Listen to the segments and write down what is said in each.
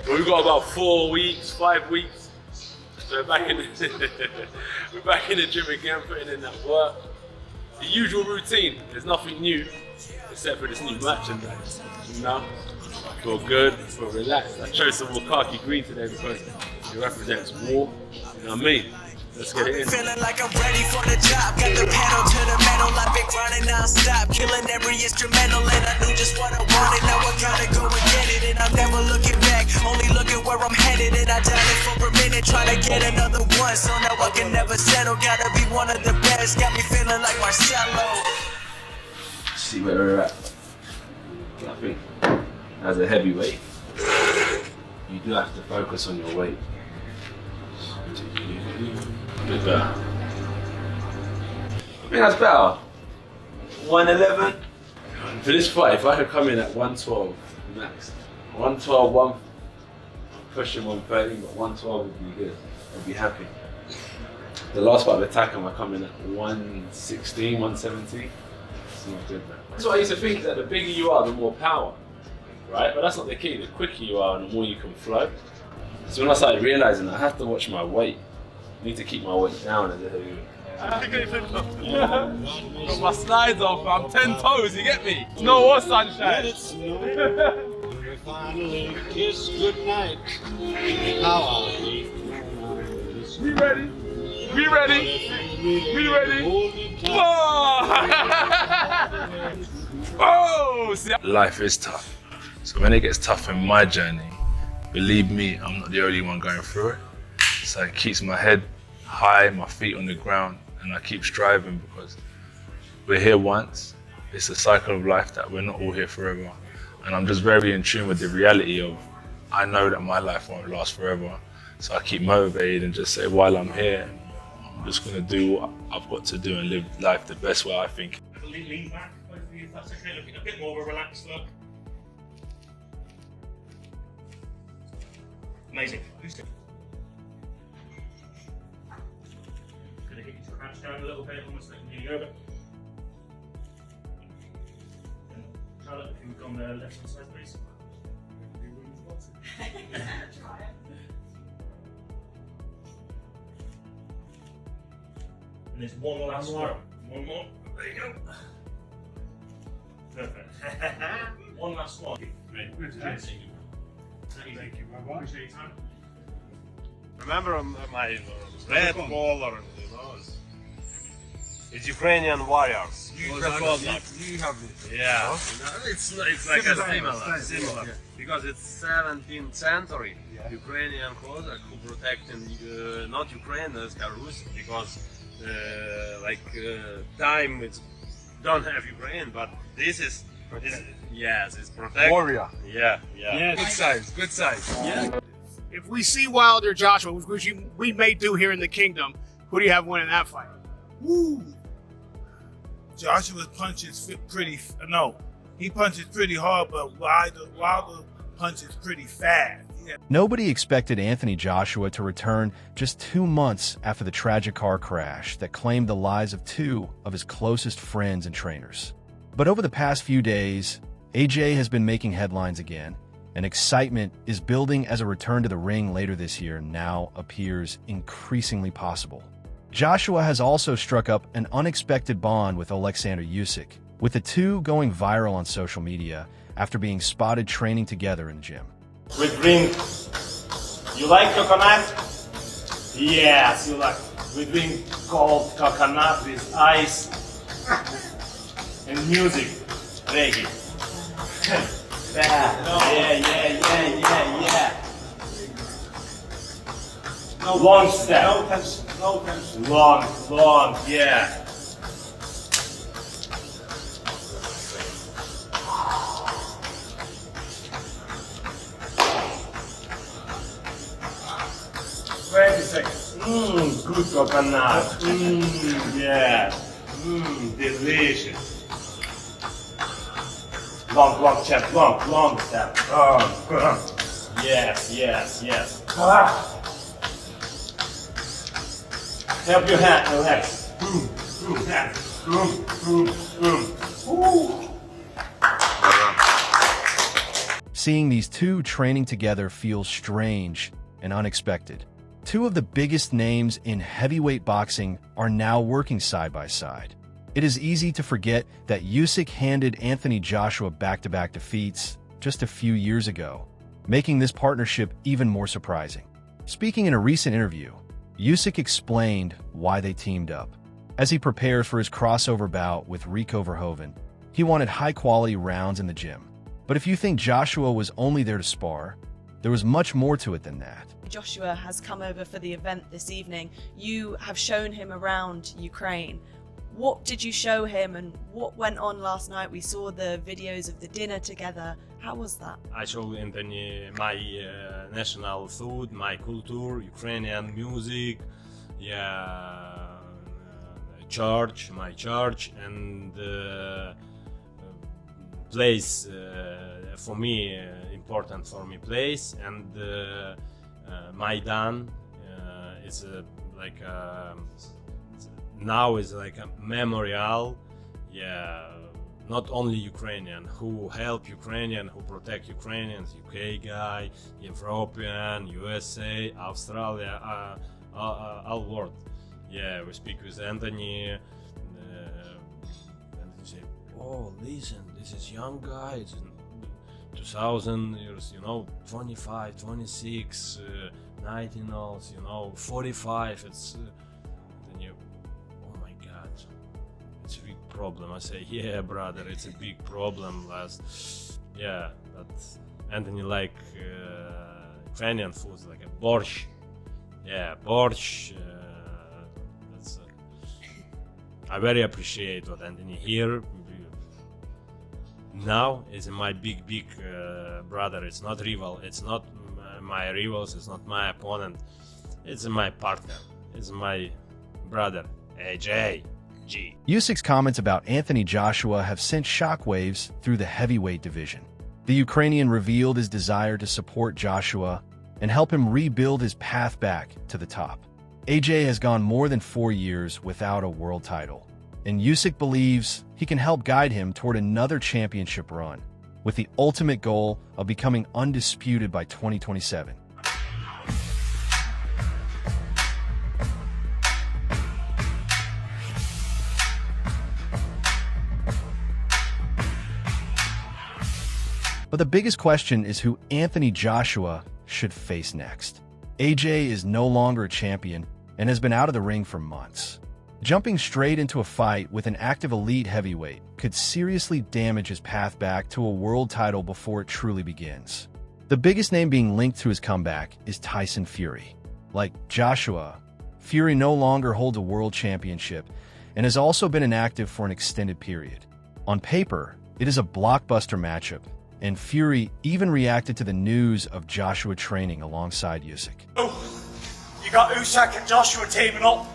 But we've got about 4 weeks, 5 weeks. So we're back in the gym again, putting in that work. The usual routine. There's nothing new except for this new merchandise. You know, I feel good, I feel relaxed. I chose some more khaki green today because it represents war. You know what I mean? Let's get it in. Feeling like I'm ready for the job. Got the pedal to the metal. I've been grinding non-stop, killing every instrumental, and I knew just what I wanted. Now I gotta go and get it, and I'm never looking back. Only looking where I'm headed, and I died it for a minute, trying to get another one. So now I can never settle. Gotta be one of the best. Got me feeling like Marcelo. See where we're at. I think as a heavyweight, you do have to focus on your weight. Bit better. I think that's better. 111. For this fight, if I could come in at 112 max, 112, pushing 130, but 112 would be good. I'd be happy. The last fight of Attack, I come in at 116, 117. It's not good, man. That's what I used to think, is that the bigger you are, the more power, right? But that's not the key. The quicker you are, the more you can flow. So when I started realizing that I have to watch my weight, I need to keep my weight down as a heavyweight. Got my slides off, I'm 10 toes, you get me? No more sunshine. Finally kiss goodnight. Now We ready? We ready? We ready? Oh! See, life is tough. So when it gets tough in my journey, believe me, I'm not the only one going through it. So it keeps my head high, my feet on the ground, and I keep striving because we're here once. It's a cycle of life that we're not all here forever. And I'm just very in tune with the reality of, I know that my life won't last forever. So I keep motivated and just say, while I'm here, I'm just gonna do what I've got to do and live life the best way I think. Lean back, if that's okay, looking a bit more of a relaxed look. Amazing. Usyk. Gonna get you to crouch down a little bit, almost like you go. Charlotte, if you would go on the left hand side, please. Try it. And there's one last one. One more. There you go. Perfect. One last one. Great. Thank you. Appreciate your time. remember my red collar, you know. It's Ukrainian warriors. You have it. Yeah. It's like a similar. Yeah. Because it's 17th century. Yeah. Ukrainian Cossack who protecting not Ukraine as Rus, because time it's don't have Ukraine, but this is yes, it's protect. Warrior. Yeah. Yes. Good size. Yeah. If we see Wilder Joshua, which we may do here in the Kingdom, who do you have winning that fight? Woo! Joshua's punches he punches pretty hard, but Wilder punches pretty fast. Yeah. Nobody expected Anthony Joshua to return just 2 months after the tragic car crash that claimed the lives of 2 of his closest friends and trainers. But over the past few days, AJ has been making headlines again, and excitement is building as a return to the ring later this year now appears increasingly possible. Joshua has also struck up an unexpected bond with Oleksandr Usyk, with the two going viral on social media after being spotted training together in the gym. We drink. You like coconut? Yes, you like. We drink cold coconut with ice and music. Reggae. Yeah. No long step. No tension. No tension. Long, yeah. Good coconut. Yeah. Delicious. Long step. Long step. Yes. Help your hand, relax. Seeing these two training together feels strange and unexpected. Two of the biggest names in heavyweight boxing are now working side by side. It is easy to forget that Usyk handed Anthony Joshua back-to-back defeats just a few years ago, making this partnership even more surprising. Speaking in a recent interview, Usyk explained why they teamed up. As he prepares for his crossover bout with Rico Verhoeven, he wanted high-quality rounds in the gym. But if you think Joshua was only there to spar, there was much more to it than that. Joshua has come over for the event this evening. You have shown him around Ukraine. What did you show him and what went on last night? We saw the videos of the dinner together. How was that? I show Anthony my national food, my culture, Ukrainian music, church, my church, and place for me, important for me place, and Maidan is like now is like a memorial, not only Ukrainian, who help Ukrainian, who protect Ukrainians, UK guy, European, USA, Australia, all world. Yeah, we speak with Anthony, and he say, oh, listen, this is young guy, it's 2000 years, 25, 26, 19 also, 45, it's, then you, oh my God, it's a big problem. I say, yeah, brother, it's a big problem. But Anthony like Ukrainian foods, like a borscht, borscht. I very appreciate what Anthony here. Now is my big brother. It's not rival. It's not my rivals. It's not my opponent. It's my partner. It's my brother, AJ. G. Usyk's comments about Anthony Joshua have sent shockwaves through the heavyweight division. The Ukrainian revealed his desire to support Joshua and help him rebuild his path back to the top. AJ has gone more than 4 years without a world title, and Usyk believes he can help guide him toward another championship run, with the ultimate goal of becoming undisputed by 2027. But the biggest question is who Anthony Joshua should face next. AJ is no longer a champion and has been out of the ring for months. Jumping straight into a fight with an active elite heavyweight could seriously damage his path back to a world title before it truly begins. The biggest name being linked to his comeback is Tyson Fury. Like Joshua, Fury no longer holds a world championship and has also been inactive for an extended period. On paper, it is a blockbuster matchup, and Fury even reacted to the news of Joshua training alongside Usyk. Oh, you got Usyk and Joshua teaming up,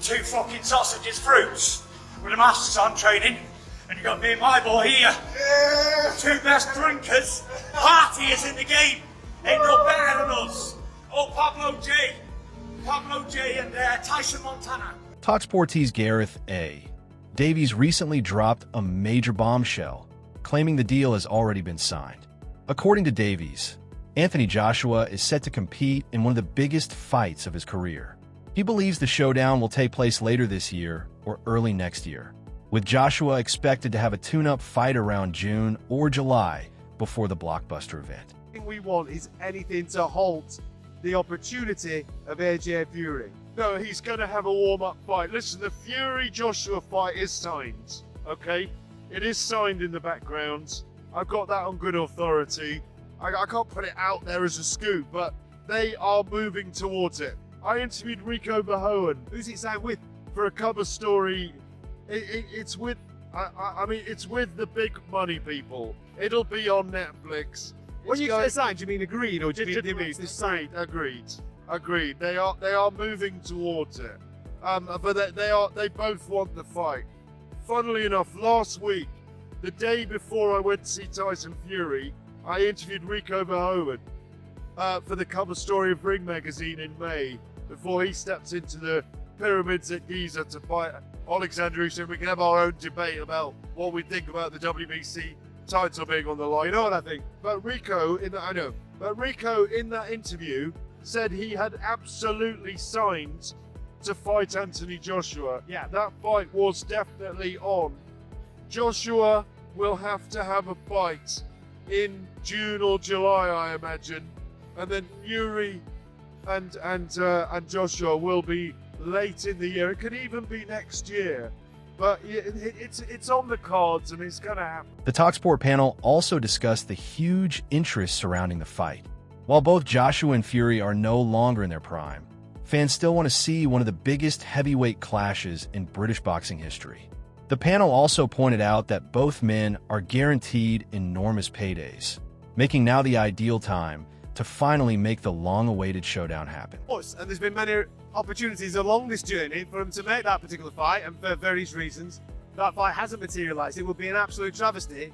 two fucking sausages fruits with the masks on training, and you got me and my boy here, two best drinkers, partiers in the game, ain't no better than us. Oh, Pablo J and Tyson Montana. TalkSport's Gareth A. Davies recently dropped a major bombshell, claiming the deal has already been signed. According to Davies, Anthony Joshua is set to compete in one of the biggest fights of his career. He believes the showdown will take place later this year or early next year, with Joshua expected to have a tune-up fight around June or July before the blockbuster event. Thing we want is anything to halt the opportunity of AJ Fury. No, he's going to have a warm-up fight. Listen, the Fury-Joshua fight is signed, okay? It is signed in the background. I've got that on good authority. I can't put it out there as a scoop, but they are moving towards it. I interviewed Rico Verhoeven. Who's it signed with? For a cover story. It's with, it's with the big money people. It'll be on Netflix. When you say signed, do you mean agreed or do you mean it's signed? Agreed. They are moving towards it. But they both want the fight. Funnily enough, last week, the day before I went to see Tyson Fury, I interviewed Rico Verhoeven for the cover story of Ring Magazine in May, before he steps into the pyramids at Giza to fight Oleksandr, so we can have our own debate about what we think about the WBC title being on the line. You know what I think? But Rico in that interview said he had absolutely signed to fight Anthony Joshua. Yeah. That fight was definitely on. Joshua will have to have a fight in June or July, I imagine, and then Fury and Joshua will be late in the year. It could even be next year, but it's on the cards and it's gonna happen. The TalkSport panel also discussed the huge interest surrounding the fight. While both Joshua and Fury are no longer in their prime, fans still want to see one of the biggest heavyweight clashes in British boxing history. The panel also pointed out that both men are guaranteed enormous paydays, making now the ideal time to finally make the long-awaited showdown happen. And there's been many opportunities along this journey for him to make that particular fight, and for various reasons, that fight hasn't materialised. It would be an absolute travesty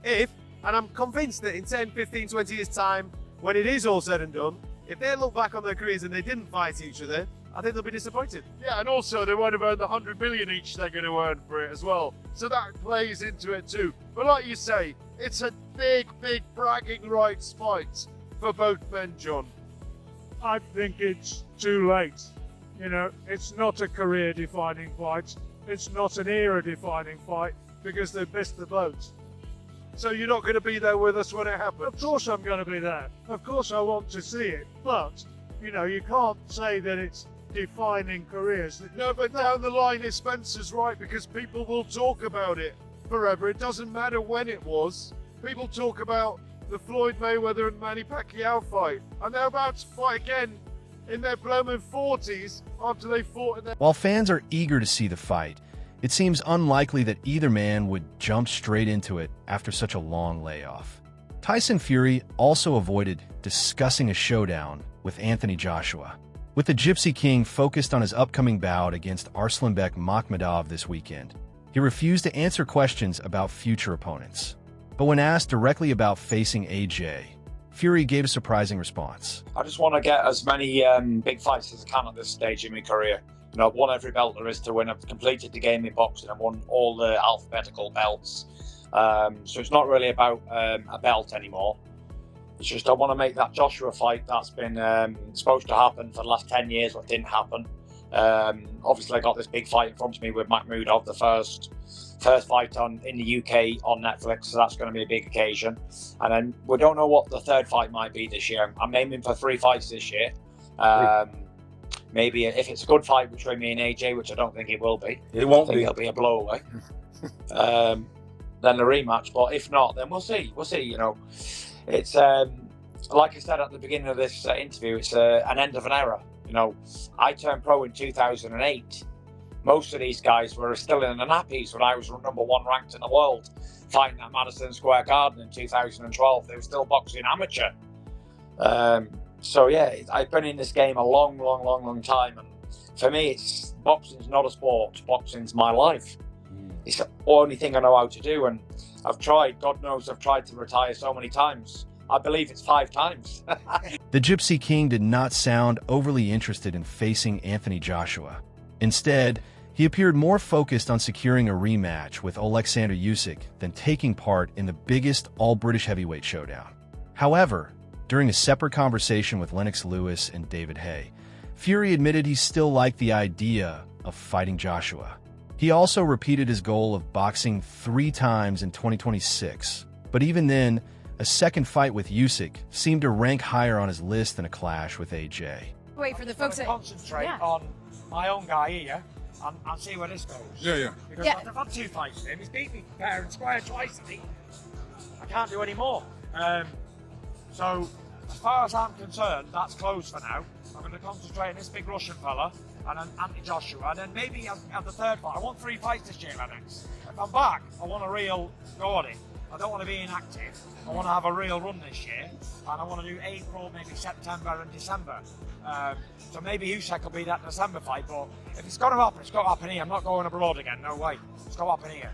if, and I'm convinced that in 10, 15, 20 years' time, when it is all said and done, if they look back on their careers and they didn't fight each other, I think they'll be disappointed. Yeah, and also they won't have earned the 100 million each they're going to earn for it as well. So that plays into it too. But like you say, it's a big, big bragging rights fight for both men, John. I think it's too late. You know, it's not a career-defining fight. It's not an era-defining fight because they've missed the boat. So you're not going to be there with us when it happens? Of course I'm going to be there. Of course I want to see it. But, you know, you can't say that it's defining careers. No, but down the line, Spencer's right, because people will talk about it forever. It doesn't matter when it was. People talk about the Floyd Mayweather and Manny Pacquiao fight, and they're about to fight again in their blooming 40s after they fought in their... While fans are eager to see the fight, it seems unlikely that either man would jump straight into it after such a long layoff. Tyson Fury also avoided discussing a showdown with Anthony Joshua, with the Gypsy King focused on his upcoming bout against Arslanbek Makhmudov this weekend. He refused to answer questions about future opponents. But when asked directly about facing AJ, Fury gave a surprising response. I just want to get as many big fights as I can at this stage in my career. You know, I've won every belt there is to win. I've completed the game in boxing. I've won all the alphabetical belts. So it's not really about a belt anymore. It's just I want to make that Joshua fight that's been supposed to happen for the last 10 years, but didn't happen. Obviously, I got this big fight in front of me with Makhmudov, the first fight in the UK on Netflix, so that's going to be a big occasion. And then we don't know what the third fight might be this year. I'm aiming for 3 fights this year. Maybe if it's a good fight between me and AJ, which I don't think it will be. It won't be. It'll be a blowaway. Then a rematch, but if not, then we'll see. We'll see. You know, it's like I said at the beginning of this interview, it's an end of an era. You know, I turned pro in 2008. Most of these guys were still in the nappies when I was #1 ranked in the world, fighting at Madison Square Garden in 2012. They were still boxing amateur. So yeah, I've been in this game a long time, and for me, boxing's not a sport. Boxing's my life. It's the only thing I know how to do, and I've tried. God knows I've tried to retire so many times. I believe it's 5 times. The Gypsy King did not sound overly interested in facing Anthony Joshua. Instead, he appeared more focused on securing a rematch with Oleksandr Usyk than taking part in the biggest all-British heavyweight showdown. However, during a separate conversation with Lennox Lewis and David Haye, Fury admitted he still liked the idea of fighting Joshua. He also repeated his goal of boxing 3 times in 2026, but even then, a second fight with Usyk seemed to rank higher on his list than a clash with AJ. Wait for the folks that concentrate on my own guy here and see where this goes. Yeah. Because I've had 2 fights with him. He's beat me fair and square twice, I think. I can't do any more. So, as far as I'm concerned, that's closed for now. I'm going to concentrate on this big Russian fella and then Anthony Joshua, and then maybe have the third fight. I want 3 fights this year, Lennox. If I'm back, I want a real go at it. I don't want to be inactive. I want to have a real run this year, and I want to do April, maybe September and December. So maybe Usyk will be that December fight, but if it's got to happen, it's got to happen here. I'm not going abroad again, no way. It's got to happen here.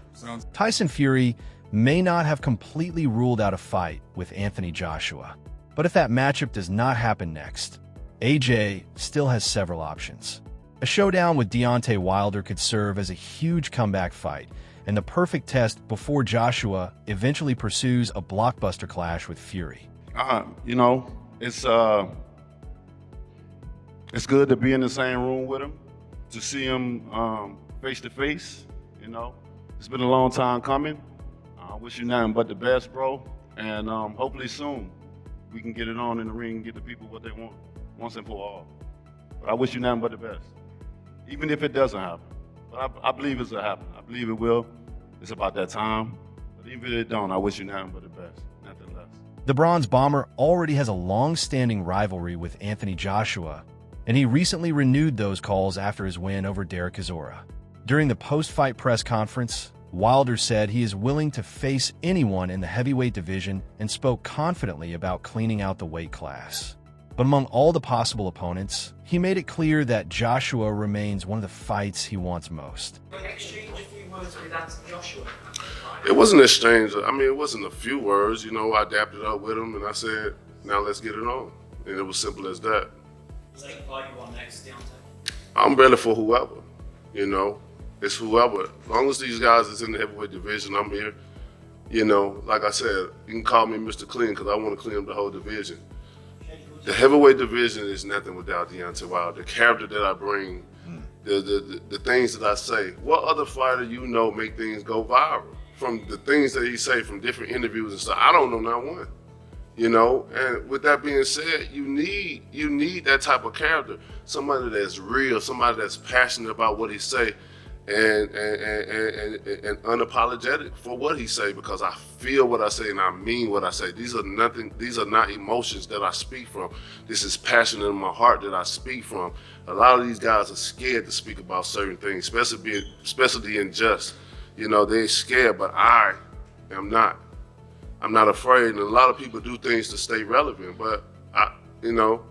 Tyson Fury may not have completely ruled out a fight with Anthony Joshua, but if that matchup does not happen next, AJ still has several options. A showdown with Deontay Wilder could serve as a huge comeback fight, and the perfect test before Joshua eventually pursues a blockbuster clash with Fury. You know, it's good to be in the same room with him, to see him face to face. You know, it's been a long time coming. I wish you nothing but the best, bro. And hopefully soon we can get it on in the ring and get the people what they want once and for all. But I wish you nothing but the best, even if it doesn't happen. But I believe it's gonna happen. I believe it will. It's about that time. But even if it don't, I wish you nothing but the best, nothing less. The Bronze Bomber already has a long-standing rivalry with Anthony Joshua, and he recently renewed those calls after his win over Derek Chisora. During the post-fight press conference, Wilder said he is willing to face anyone in the heavyweight division and spoke confidently about cleaning out the weight class. But among all the possible opponents, he made it clear that Joshua remains one of the fights he wants most. Exchange a few words with Anthony Joshua. It wasn't an exchange. I mean, it wasn't a few words. You know, I dapped it up with him and I said, now let's get it on. And it was simple as that. Does that imply you want next, Deontay? I'm ready for whoever, you know. It's whoever. As long as these guys is in the heavyweight division, I'm here. You know, like I said, you can call me Mr. Clean because I want to clean up the whole division. The heavyweight division is nothing without Deontay Wilder. The character that I bring, the things that I say. What other fighter you know make things go viral? From the things that he say from different interviews and stuff, I don't know not one. You know, and with that being said, you need that type of character. Somebody that's real, somebody that's passionate about what he say. And unapologetic for what he say, because I feel what I say and I mean what I say. These are not emotions that I speak from. This is passion in my heart that I speak from. A lot of these guys are scared to speak about certain things, especially in just. You know, they're scared, but I am not. I'm not afraid, and a lot of people do things to stay relevant, but you know,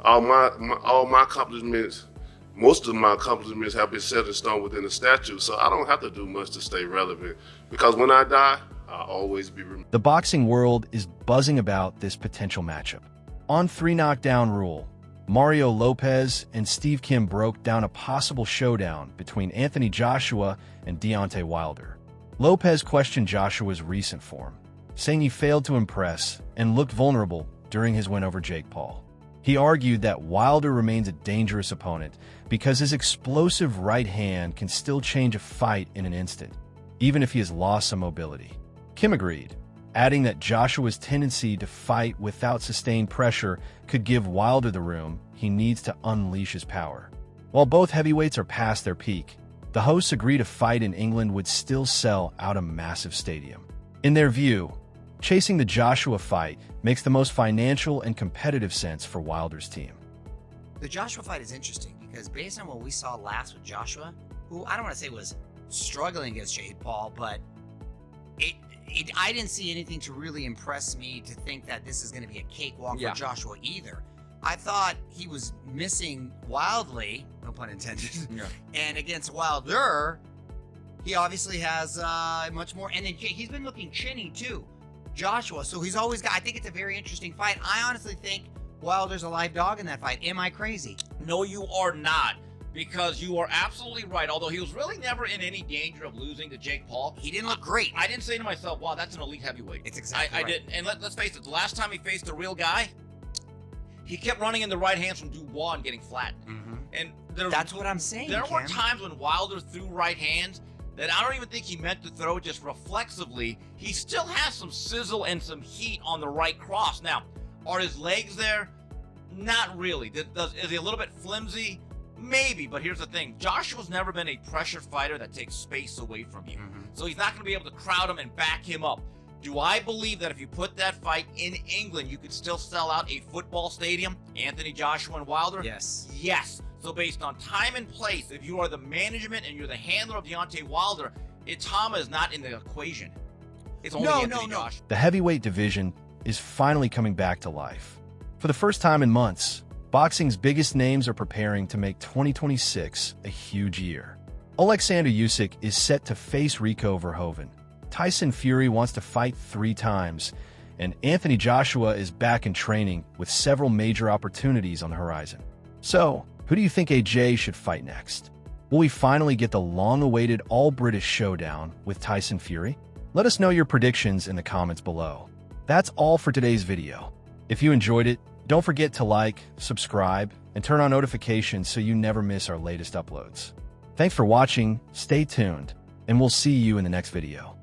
all my accomplishments, most of my accomplishments have been set in stone within the statute, so I don't have to do much to stay relevant, because when I die, I'll always be remembered. The boxing world is buzzing about this potential matchup. On 3 knockdown rule, Mario Lopez and Steve Kim broke down a possible showdown between Anthony Joshua and Deontay Wilder. Lopez questioned Joshua's recent form, saying he failed to impress and looked vulnerable during his win over Jake Paul. He argued that Wilder remains a dangerous opponent because his explosive right hand can still change a fight in an instant, even if he has lost some mobility. Kim agreed, adding that Joshua's tendency to fight without sustained pressure could give Wilder the room he needs to unleash his power. While both heavyweights are past their peak, the hosts agreed a fight in England would still sell out a massive stadium. In their view, chasing the Joshua fight makes the most financial and competitive sense for Wilder's team. The Joshua fight is interesting because based on what we saw last with Joshua, who I don't want to say was struggling against Jake Paul, but I didn't see anything to really impress me to think that this is going to be a cakewalk for Joshua either. I thought he was missing wildly, no pun intended, and against Wilder, he obviously has much more, and then he's been looking chinny too, Joshua, so he's always got, I think it's a very interesting fight. I honestly think Wilder's a live dog in that fight. Am I crazy? No, you are not, because you are absolutely right. Although he was really never in any danger of losing to Jake Paul. He didn't look great. I didn't say to myself, wow, that's an elite heavyweight. It's exactly right. I didn't. And let's face it, the last time he faced a real guy, he kept running in the right hands from Dubois and getting flattened. And that's what I'm saying, There were Kim. times when Wilder threw right hands that I don't even think he meant to throw, just reflexively. He still has some sizzle and some heat on the right cross. Now, are his legs there? Not really. Is he a little bit flimsy? Maybe, but here's the thing. Joshua's never been a pressure fighter that takes space away from you. So he's not going to be able to crowd him and back him up. Do I believe that if you put that fight in England, you could still sell out a football stadium? Anthony Joshua and Wilder? Yes. Yes. So based on time and place, if you are the management and you're the handler of Deontay Wilder, Itama is not in the equation. It's only Anthony Joshua. The heavyweight division is finally coming back to life. For the first time in months, boxing's biggest names are preparing to make 2026 a huge year. Oleksandr Usyk is set to face Rico Verhoeven. Tyson Fury wants to fight 3 times, and Anthony Joshua is back in training with several major opportunities on the horizon. So, who do you think AJ should fight next? Will we finally get the long-awaited all-British showdown with Tyson Fury? Let us know your predictions in the comments below. That's all for today's video. If you enjoyed it, don't forget to like, subscribe, and turn on notifications so you never miss our latest uploads. Thanks for watching, stay tuned, and we'll see you in the next video.